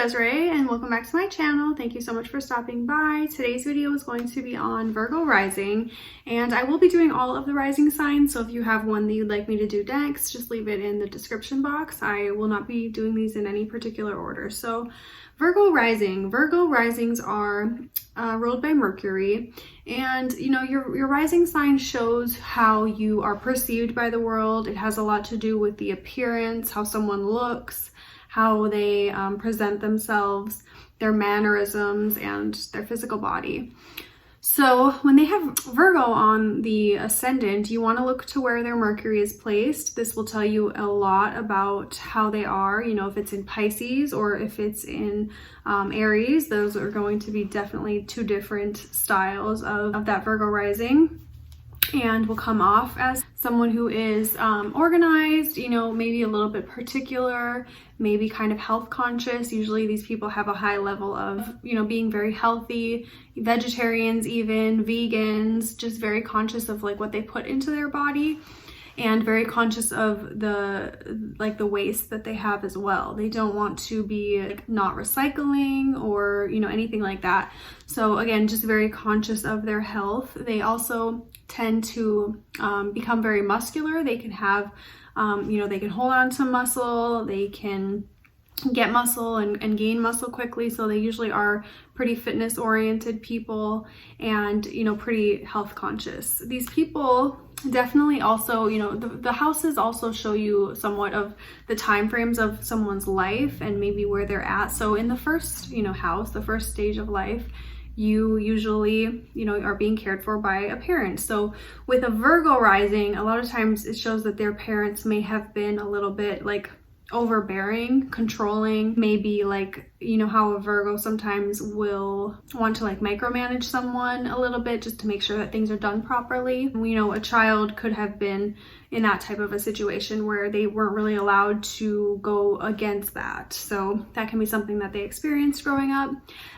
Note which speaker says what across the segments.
Speaker 1: Desiree and welcome back to my channel. Thank you so much for stopping by. Today's video is going to be on Virgo rising, and I will be doing all of the rising signs, so if you have one that you'd like me to do next, just leave it in the description box. I will not be doing these in any particular order. So Virgo risings are ruled by Mercury, and your rising sign shows how you are perceived by the world. It has a lot to do with the appearance, how someone looks, how they present themselves, their mannerisms, and their physical body. So when they have Virgo on the ascendant, you want to look to where their Mercury is placed. This will tell you a lot about how they are, if it's in Pisces or if it's in Aries. Those are going to be definitely two different styles of that Virgo rising, and will come off as someone who is organized, maybe a little bit particular, maybe kind of health conscious. Usually these people have a high level of, being very healthy, vegetarians, even vegans, just very conscious of like what they put into their body, and very conscious of the waste that they have as well. They don't want to be not recycling or anything like that. So again, just very conscious of their health. They also tend to become very muscular. They can have they can hold on to muscle, they can get muscle and gain muscle quickly. So they usually are pretty fitness oriented people and pretty health conscious. These people definitely also, the houses also show you somewhat of the time frames of someone's life and maybe where they're at. So in the first house, the first stage of life, you usually are being cared for by a parent. So with a Virgo rising, a lot of times it shows that their parents may have been a little bit like overbearing, controlling, maybe like how a Virgo sometimes will want to like micromanage someone a little bit just to make sure that things are done properly. A child could have been in that type of a situation where they weren't really allowed to go against that. So that can be something that they experienced growing up.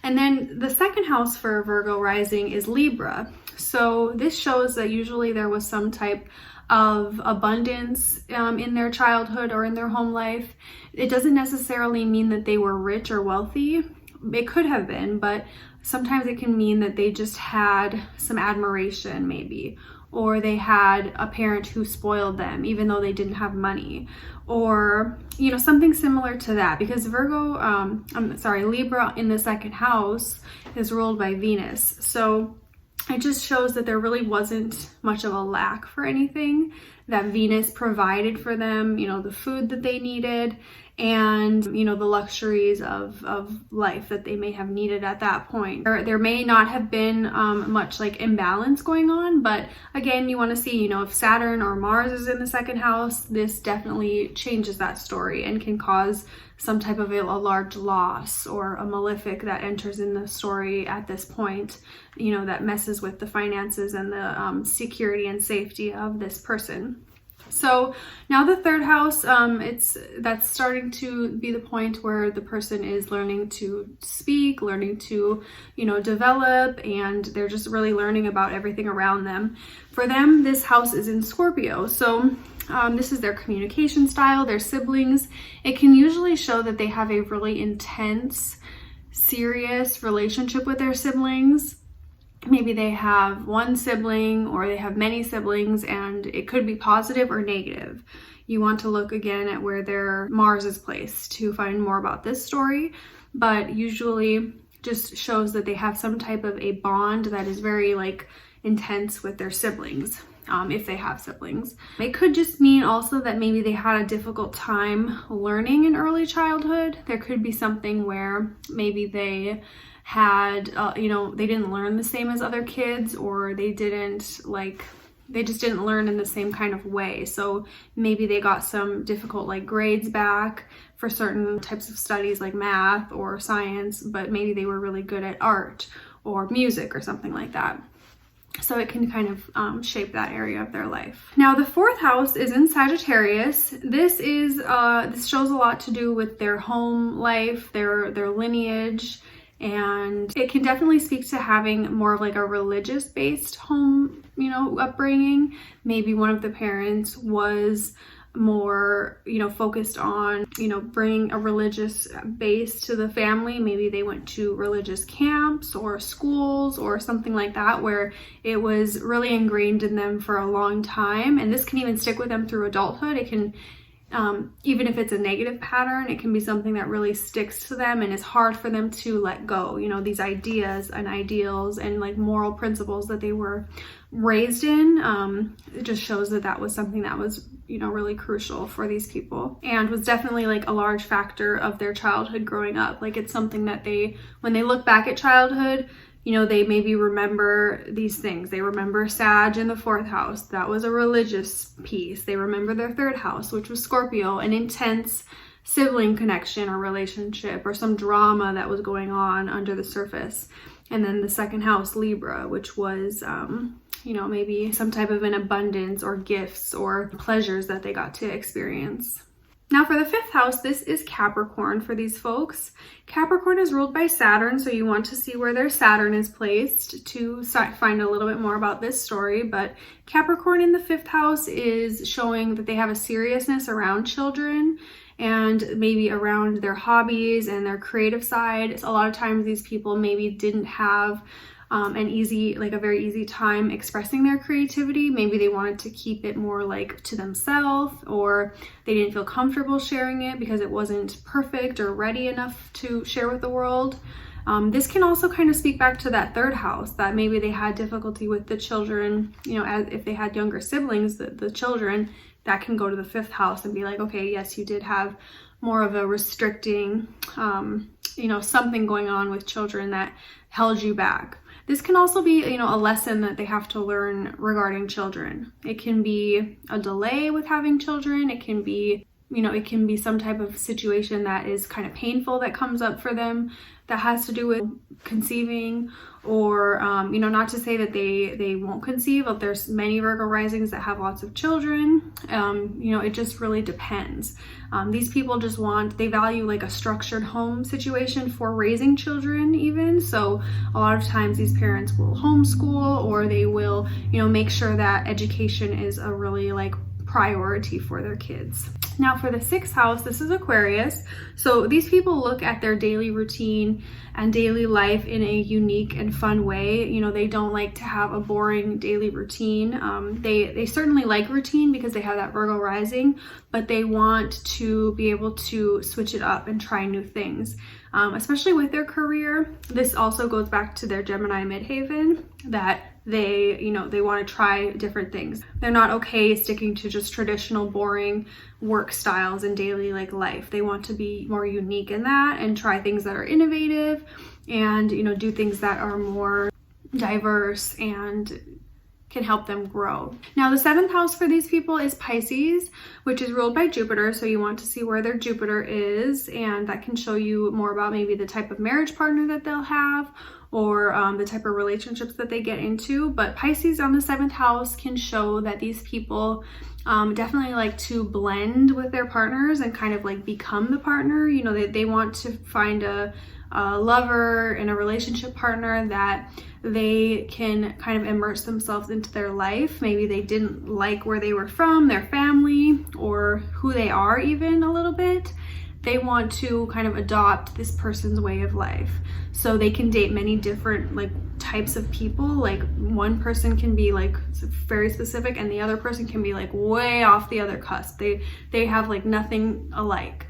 Speaker 1: And then the second house for Virgo rising is Libra. So this shows that usually there was some type of abundance in their childhood or in their home life. It doesn't necessarily mean that they were rich or wealthy. It could have been, but sometimes it can mean that they just had some admiration maybe, or they had a parent who spoiled them even though they didn't have money, or something similar to that, because Libra in the second house is ruled by Venus. So it just shows that there really wasn't much of a lack for anything, that Venus provided for them, the food that they needed, and the luxuries of life that they may have needed at that point. There may not have been much like imbalance going on, but again, you want to see, if Saturn or Mars is in the second house, this definitely changes that story and can cause some type of a large loss or a malefic that enters in the story at this point, that messes with the finances and the security and safety of this person. So now the third house, that's starting to be the point where the person is learning to speak, learning to, develop, and they're just really learning about everything around them. For them, this house is in Scorpio. So this is their communication style, their siblings. It can usually show that they have a really intense, serious relationship with their siblings. Maybe they have one sibling or they have many siblings, and it could be positive or negative. You want to look again at where their Mars is placed to find more about this story, but usually just shows that they have some type of a bond that is very like intense with their siblings, if they have siblings. It could just mean also that maybe they had a difficult time learning in early childhood. There could be something where maybe they had, they didn't learn the same as other kids, or they just didn't learn in the same kind of way. So maybe they got some difficult like grades back for certain types of studies like math or science, but maybe they were really good at art or music or something like that. So it can kind of shape that area of their life. Now the fourth house is in Sagittarius. This shows a lot to do with their home life, their lineage, and it can definitely speak to having more of like a religious based home, upbringing. Maybe one of the parents was more, focused on, bringing a religious base to the family. Maybe they went to religious camps or schools or something like that, where it was really ingrained in them for a long time. And this can even stick with them through adulthood. It can, even if it's a negative pattern, it can be something that really sticks to them and is hard for them to let go. These ideas and ideals and like moral principles that they were raised in, it just shows that that was something that was, really crucial for these people, and was definitely like a large factor of their childhood growing up. Like, it's something that when they look back at childhood, they maybe remember these things. They remember Sag in the 4th house. That was a religious piece. They remember their 3rd house, which was Scorpio, an intense sibling connection or relationship or some drama that was going on under the surface. And then the 2nd house, Libra, which was, maybe some type of an abundance or gifts or pleasures that they got to experience. Now for the 5th house, this is Capricorn for these folks. Capricorn is ruled by Saturn, so you want to see where their Saturn is placed to find a little bit more about this story. But Capricorn in the 5th house is showing that they have a seriousness around children and maybe around their hobbies and their creative side. A lot of times these people maybe didn't have a very easy time expressing their creativity. Maybe they wanted to keep it more like to themselves, or they didn't feel comfortable sharing it because it wasn't perfect or ready enough to share with the world. This can also kind of speak back to that 3rd house, that maybe they had difficulty with the children, as if they had younger siblings, the children, that can go to the 5th house and be like, okay, yes, you did have more of a restricting, something going on with children that held you back. This can also be, a lesson that they have to learn regarding children. It can be a delay with having children. It can be, it can be some type of situation that is kind of painful that comes up for them that has to do with conceiving, or, not to say that they won't conceive. But there's many Virgo risings that have lots of children. It just really depends. These people they value like a structured home situation for raising children even. So a lot of times these parents will homeschool, or they will, make sure that education is a really like priority for their kids. Now for the 6th house, this is Aquarius. So these people look at their daily routine and daily life in a unique and fun way. They don't like to have a boring daily routine. They certainly like routine because they have that Virgo rising, but they want to be able to switch it up and try new things. Especially with their career. This also goes back to their Gemini midheaven, that they want to try different things. They're not okay sticking to just traditional boring work styles and daily life. They want to be more unique in that and try things that are innovative and, do things that are more diverse and can help them grow. Now the 7th house for these people is Pisces, which is ruled by Jupiter. So you want to see where their Jupiter is, and that can show you more about maybe the type of marriage partner that they'll have, or the type of relationships that they get into. But Pisces on the 7th house can show that these people definitely like to blend with their partners and kind of like become the partner. They want to find a lover and a relationship partner that they can kind of immerse themselves into their life. Maybe they didn't like where they were from, their family, or who they are even a little bit. They want to kind of adopt this person's way of life. So they can date many different types of people. Like one person can be very specific and the other person can be way off the other cusp. They have nothing alike.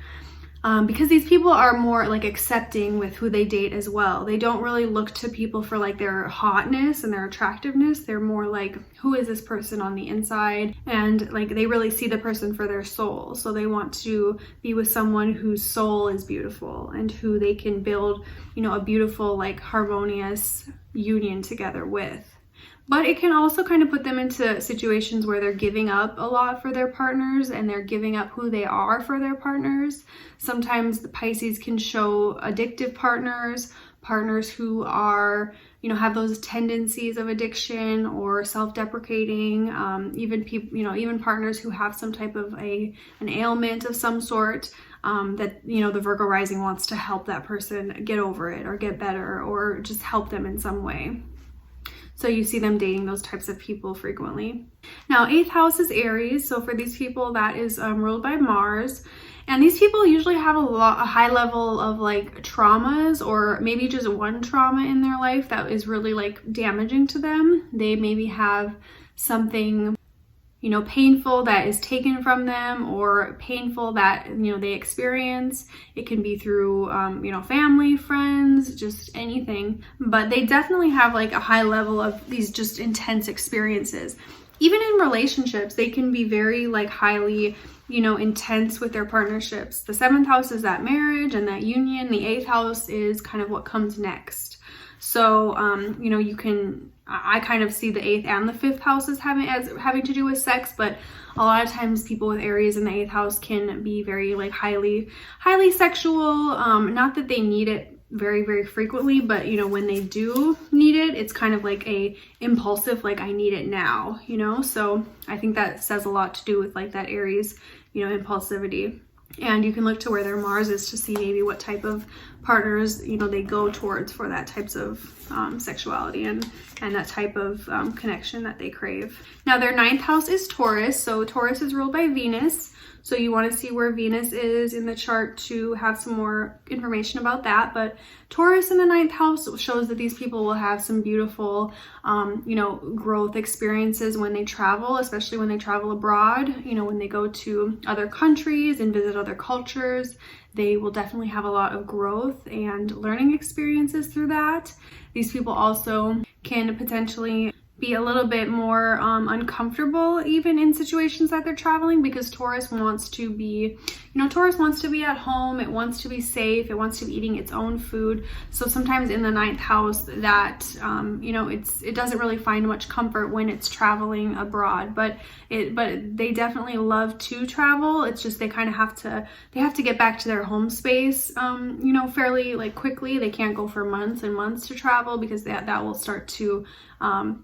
Speaker 1: Because these people are more accepting with who they date as well. They don't really look to people for their hotness and their attractiveness. They're more who is this person on the inside? And they really see the person for their soul. So they want to be with someone whose soul is beautiful and who they can build, a beautiful, harmonious union together with. But it can also kind of put them into situations where they're giving up a lot for their partners and they're giving up who they are for their partners. Sometimes the Pisces can show addictive partners who are, have those tendencies of addiction or self-deprecating, even people, even partners who have some type of an ailment of some sort. That the Virgo rising wants to help that person get over it or get better or just help them in some way. So you see them dating those types of people frequently. Now, 8th house is Aries. So for these people, that is ruled by Mars. And these people usually have a high level of like traumas, or maybe just one trauma in their life that is really like damaging to them. They maybe have something, you know, painful that is taken from them, or painful that, you know, they experience. It can be through, you know, family, friends, just anything. But they definitely have like a high level of these just intense experiences. Even in relationships, they can be very like highly, you know, intense with their partnerships. The 7th house is that marriage and that union. The 8th house is kind of what comes next. So, you know, I kind of see the 8th and the 5th house as having to do with sex, but a lot of times people with Aries in the 8th house can be very like highly sexual. Not that they need it very, very frequently, but you know, when they do need it, it's kind of like a impulsive, like I need it now, you know? So I think that says a lot to do with like that Aries, you know, impulsivity. And you can look to where their Mars is to see maybe what type of partners, you know, they go towards for that types of sexuality and that type of connection that they crave. Now their 9th house is Taurus. So Taurus is ruled by Venus. So you want to see where Venus is in the chart to have some more information about that. But Taurus in the 9th house shows that these people will have some beautiful, you know, growth experiences when they travel, especially when they travel abroad. You know, when they go to other countries and visit other cultures, they will definitely have a lot of growth and learning experiences through that. These people also can potentially be a little bit more uncomfortable even in situations that they're traveling, because Taurus wants to be, you know, Taurus wants to be at home, it wants to be safe, it wants to be eating its own food. So sometimes in the 9th house that, you know, it doesn't really find much comfort when it's traveling abroad, but they definitely love to travel. It's just they kind of have to get back to their home space, you know, fairly like quickly. They can't go for months and months to travel, because that will start to,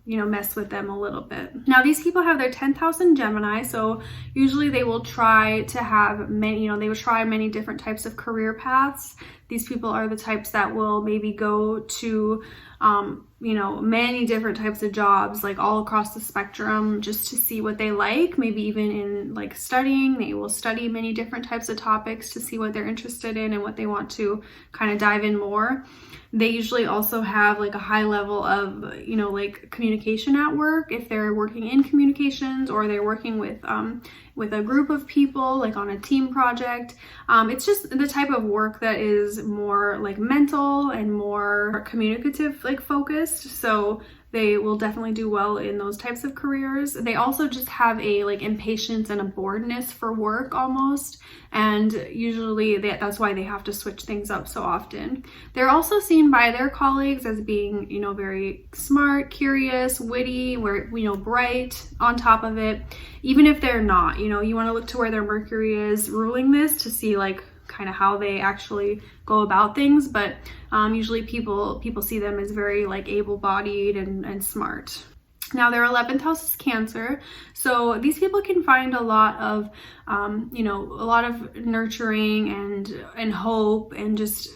Speaker 1: you know, mess with them a little bit. Now these people have their 10th house in Gemini, so usually they will try to have many, you know, they will try many different types of career paths. These people are the types that will maybe go to, you know, many different types of jobs, like all across the spectrum, just to see what they like. Maybe even in like studying, they will study many different types of topics to see what they're interested in and what they want to kind of dive in more. They usually also have like a high level of, you know, like communication at work, if they're working in communications, or they're working with a group of people, like on a team project. It's just the type of work that is more like mental and more communicative, like focused. So they will definitely do well in those types of careers. They also just have a like impatience and a boredness for work almost. And usually that's why they have to switch things up so often. They're also seen by their colleagues as being, you know, very smart, curious, witty, you know, bright on top of it. Even if they're not, you know, you want to look to where their Mercury is ruling this to see like kind of how they actually go about things. But usually people see them as very like able-bodied and smart. Now their 11th house is Cancer. So these people can find a lot of, you know, a lot of nurturing and hope and just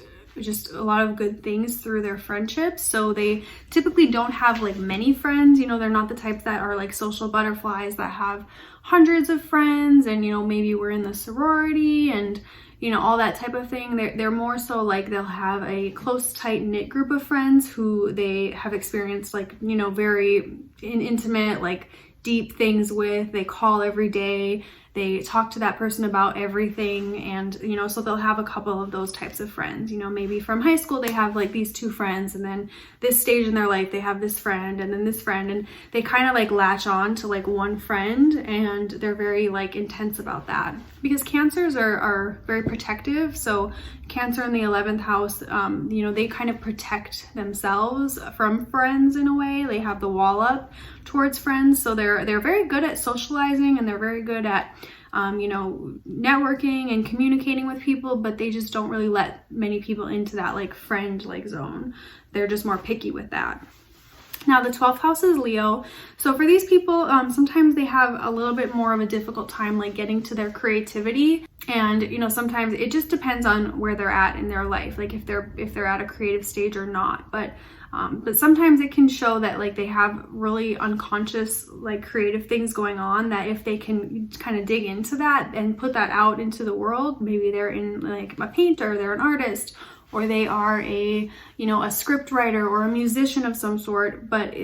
Speaker 1: a lot of good things through their friendships. So they typically don't have like many friends. You know, they're not the types that are like social butterflies that have hundreds of friends and, you know, maybe we're in the sorority and, you know, all that type of thing. They're more so like they'll have a close, tight-knit group of friends who they have experienced like, you know, very intimate, like deep things with. They call every day. They talk to that person about everything. And, you know, so they'll have a couple of those types of friends. You know, maybe from high school, they have like these two friends, and then this stage in their life, they have this friend and then this friend, and they kind of like latch on to like one friend, and they're very like intense about that. Because Cancers are very protective. So Cancer in the 11th house, you know, they kind of protect themselves from friends in a way. They have the wall up towards friends. So they're very good at socializing, and they're very good at, you know, networking and communicating with people, but they just don't really let many people into that like friend like zone. They're just more picky with that. Now the 12th house is Leo. So for these people, sometimes they have a little bit more of a difficult time like getting to their creativity. And you know, sometimes it just depends on where they're at in their life, like if they're at a creative stage or not. But sometimes it can show that like they have really unconscious like creative things going on, that if they can kind of dig into that and put that out into the world, maybe they're in like a painter, they're an artist, or they are a, you know, a script writer or a musician of some sort, but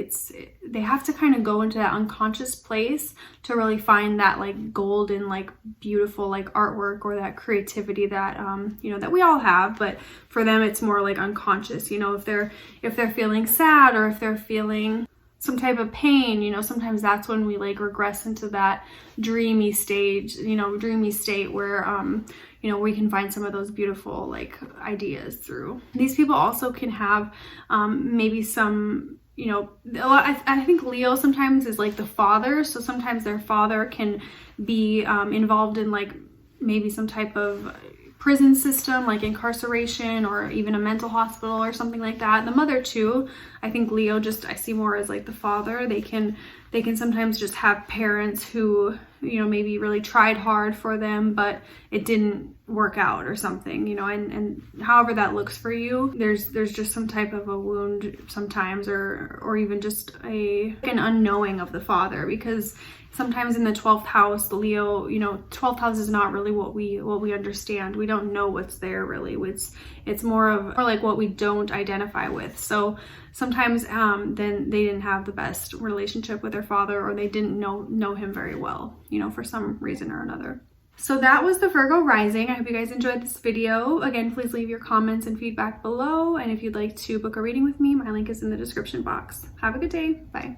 Speaker 1: they have to kind of go into that unconscious place to really find that like golden, like beautiful, like artwork or that creativity that, you know, that we all have. But for them, it's more like unconscious, you know, if they're feeling sad or if they're feeling some type of pain, you know, sometimes that's when we like regress into that dreamy stage, you know, dreamy state where, you know, we can find some of those beautiful like ideas through. These people also can have maybe some, you know, I think Leo sometimes is like the father. So sometimes their father can be involved in like maybe some type of prison system, like incarceration or even a mental hospital or something like that. The mother too, I think Leo just, I see more as like the father. They can sometimes just have parents who, you know, maybe really tried hard for them, but it didn't work out or something, you know, and however that looks for you, there's just some type of a wound sometimes, or even just an unknowing of the father, because sometimes in the 12th house, the Leo, you know, 12th house is not really what we understand. We don't know what's there really. It's more like what we don't identify with. So sometimes then they didn't have the best relationship with their father, or they didn't know him very well, you know, for some reason or another. So that was the Virgo rising. I hope you guys enjoyed this video. Again, please leave your comments and feedback below. And if you'd like to book a reading with me, my link is in the description box. Have a good day. Bye.